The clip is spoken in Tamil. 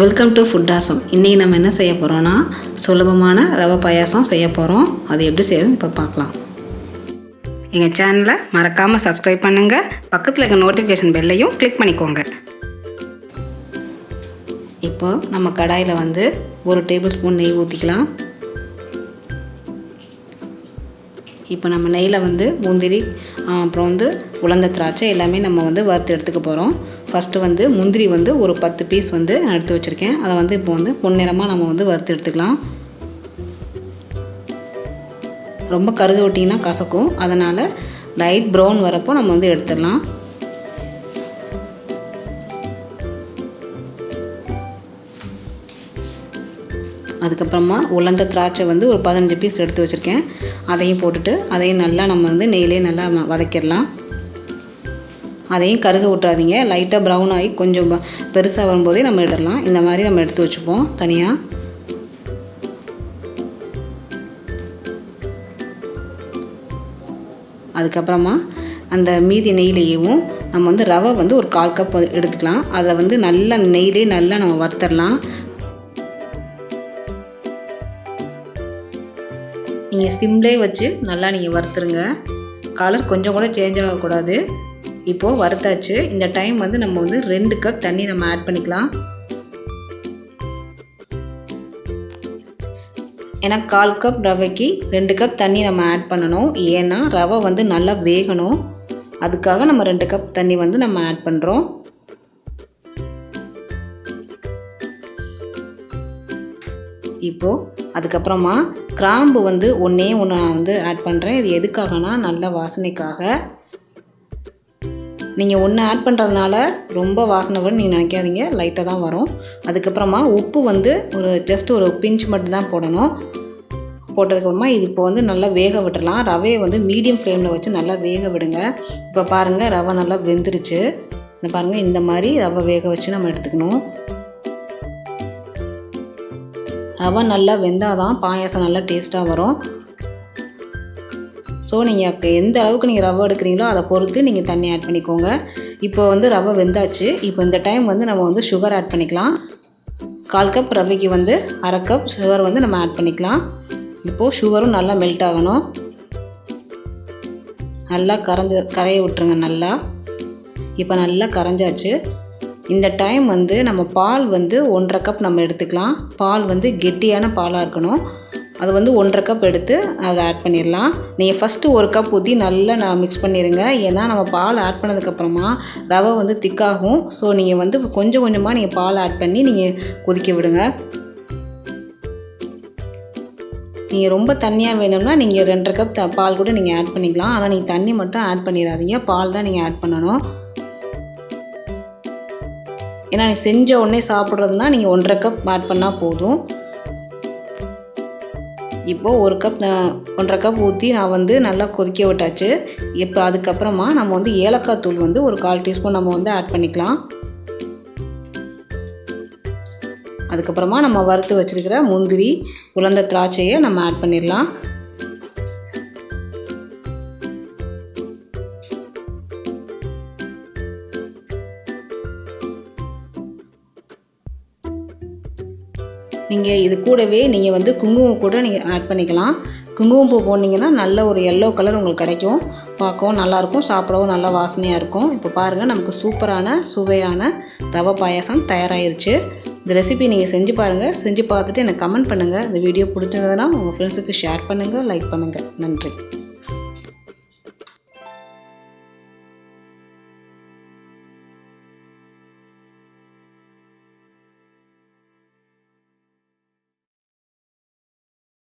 Welcome to food awesome. இன்றைக்கி நம்ம என்ன செய்ய போகிறோன்னா சுலபமான ரவை பாயாசம் செய்ய போகிறோம். அது எப்படி செய்யறதுன்னு இப்போ பார்க்கலாம். எங்கள் சேனலை மறக்காமல் சப்ஸ்கிரைப் பண்ணுங்கள். பக்கத்தில் இருக்க நோட்டிஃபிகேஷன் பெல்லையும் கிளிக் பண்ணிக்கோங்க. இப்போ நம்ம கடாயில் 1 டேபிள் ஸ்பூன் நெய் ஊற்றிக்கலாம். இப்போ நம்ம நெய்யில் முந்திரி அப்புறம் உலர்ந்த திராட்சை எல்லாமே நம்ம வறுத்து எடுத்துக்க போகிறோம். ஃபஸ்ட்டு முந்திரி ஒரு 10 பீஸ் நான் எடுத்து வச்சுருக்கேன். அதை இப்போ பொன்னிறமாக நம்ம வறுத்து எடுத்துக்கலாம். ரொம்ப கருக விட்டிங்கன்னா கசக்கும், அதனால் லைட் ப்ரௌன் வரப்போ நம்ம எடுத்துடலாம். அதுக்கப்புறமா உலர்ந்த திராட்சை ஒரு 15 பீஸ் எடுத்து வச்சுருக்கேன். அதையும் போட்டுட்டு அதையும் நல்லா நம்ம நெய்யிலே நல்லா வதக்கிடலாம். அதையும் கருக விட்டுறாதீங்க. லைட்டாக ப்ரௌன் ஆகி கொஞ்சம் பெருசாக வரும்போதே நம்ம எடுத்துடலாம். இந்த மாதிரி நம்ம எடுத்து வச்சுப்போம் தனியாக. அதுக்கப்புறமா அந்த மீதி நெய்யிலேயும் நம்ம ரவை ஒரு 1/4 கப் எடுத்துக்கலாம். அதை நல்லா நெய்யிலே நல்லா நம்ம வறுத்துடலாம். நீங்கள் சிம்லே வச்சு நல்லா நீங்கள் வறுத்துருங்க. கலர் கொஞ்சம் கூட சேஞ்ச் ஆகக்கூடாது. இப்போது வறுத்தாச்சு. இந்த டைம் நம்ம 2 கப் தண்ணி நம்ம ஆட் பண்ணிக்கலாம். ஏன்னா 1/4 கப் ரவைக்கு 2 கப் தண்ணி நம்ம ஆட் பண்ணணும். ஏன்னா ரவை நல்லா வேகணும். அதுக்காக நம்ம 2 கப் தண்ணி நம்ம ஆட் பண்ணுறோம். இப்போது அதுக்கப்புறமா கிராம்பு ஒன்றே ஒன்று நான் ஆட் பண்ணுறேன். இது எதுக்காகனா நல்ல வாசனைக்காக. நீங்கள் ஒன்று ஆட் பண்ணுறதுனால ரொம்ப வாசனை வரும் நீங்கள் நினைக்காதீங்க, லைட்டாக தான் வரும். அதுக்கப்புறமா உப்பு ஜஸ்ட் ஒரு பிஞ்ச் மட்டும் தான் போடணும். போட்டதுக்கப்புறமா இது இப்போ நல்லா வேக விட்டுடலாம். ரவையை மீடியம் ஃப்ளேமில் வச்சு நல்லா வேக விடுங்க. இப்போ பாருங்கள், ரவை நல்லா வெந்துருச்சு. இந்த பாருங்கள், இந்த மாதிரி ரவை வேக வச்சு நம்ம எடுத்துக்கணும். ரவை நல்லா வெந்தால் தான் பாயாசம் நல்லா டேஸ்ட்டாக வரும். ஸோ நீங்கள் எந்த அளவுக்கு நீங்கள் ரவை எடுக்கிறீங்களோ அதை பொறுத்து நீங்கள் தண்ணி ஆட் பண்ணிக்கோங்க. இப்போ ரவை வெந்தாச்சு. இப்போ இந்த டைம் நம்ம சுகர் ஆட் பண்ணிக்கலாம். 1/4 கப் ரவைக்கு 1/2 கப் சுகர் நம்ம ஆட் பண்ணிக்கலாம். இப்போது சுகரும் நல்லா மெல்ட் ஆகணும். நல்லா கரைய விட்டுருங்க நல்லா. இப்போ நல்லா கரைஞ்சாச்சு. இந்த டைம் நம்ம பால் 1/2 கப் நம்ம எடுத்துக்கலாம். பால் கெட்டியான பாலாக இருக்கணும். அது 1/2 கப் எடுத்து அதை ஆட் பண்ணிடலாம். நீங்கள் ஃபஸ்ட்டு 1 கப் ஊற்றி நல்லா மிக்ஸ் பண்ணிடுங்க. ஏன்னா நம்ம பால் ஆட் பண்ணதுக்கப்புறமா ரவை திக்காகும். ஸோ நீங்கள் கொஞ்சம் கொஞ்சமாக நீங்கள் பால் ஆட் பண்ணி நீங்கள் கொதிக்க விடுங்க. நீங்கள் ரொம்ப தண்ணியாக வேணும்னா நீங்கள் 2/2 கப் பால் கூட நீங்கள் ஆட் பண்ணிக்கலாம். ஆனால் நீங்கள் தண்ணி மட்டும் ஆட் பண்ணிடாதீங்க, பால் தான் நீங்கள் ஆட் பண்ணணும். ஏன்னா நீங்கள் செஞ்ச உடனே சாப்பிட்றதுனா நீங்கள் 1/2 கப் ஆட் பண்ணால் போதும். இப்போது 1/2 கப் ஊற்றி நான் நல்லா கொதிக்க விட்டாச்சு. இப்போ அதுக்கப்புறமா நம்ம ஏலக்காய் தூள் ஒரு 1/4 டீஸ்பூன் நம்ம ஆட் பண்ணிக்கலாம். அதுக்கப்புறமா நம்ம வறுத்து வச்சுருக்கிற முந்திரி உலர்ந்த திராட்சையை நம்ம ஆட் பண்ணிடலாம். நீங்கள் இது கூடவே நீங்கள் குங்குமம் கூட நீங்கள் ஆட் பண்ணிக்கலாம். குங்குமம் பூ போட்டிங்கன்னா நல்ல ஒரு எல்லோ கலர் உங்களுக்கு கிடைக்கும். பார்க்கவும் நல்லாயிருக்கும், சாப்பிடவும் நல்லா வாசனையாக இருக்கும். இப்போ பாருங்கள், நமக்கு சூப்பரான சுவையான ரவை பாயாசம் தயாராகிருச்சு. இந்த ரெசிபி நீங்கள் செஞ்சு பாருங்கள். செஞ்சு பார்த்துட்டு எனக்கு கமெண்ட் பண்ணுங்கள். இந்த வீடியோ பிடிச்சிருந்ததுன்னா உங்கள் ஃப்ரெண்ட்ஸுக்கு ஷேர் பண்ணுங்கள், லைக் பண்ணுங்கள். நன்றி.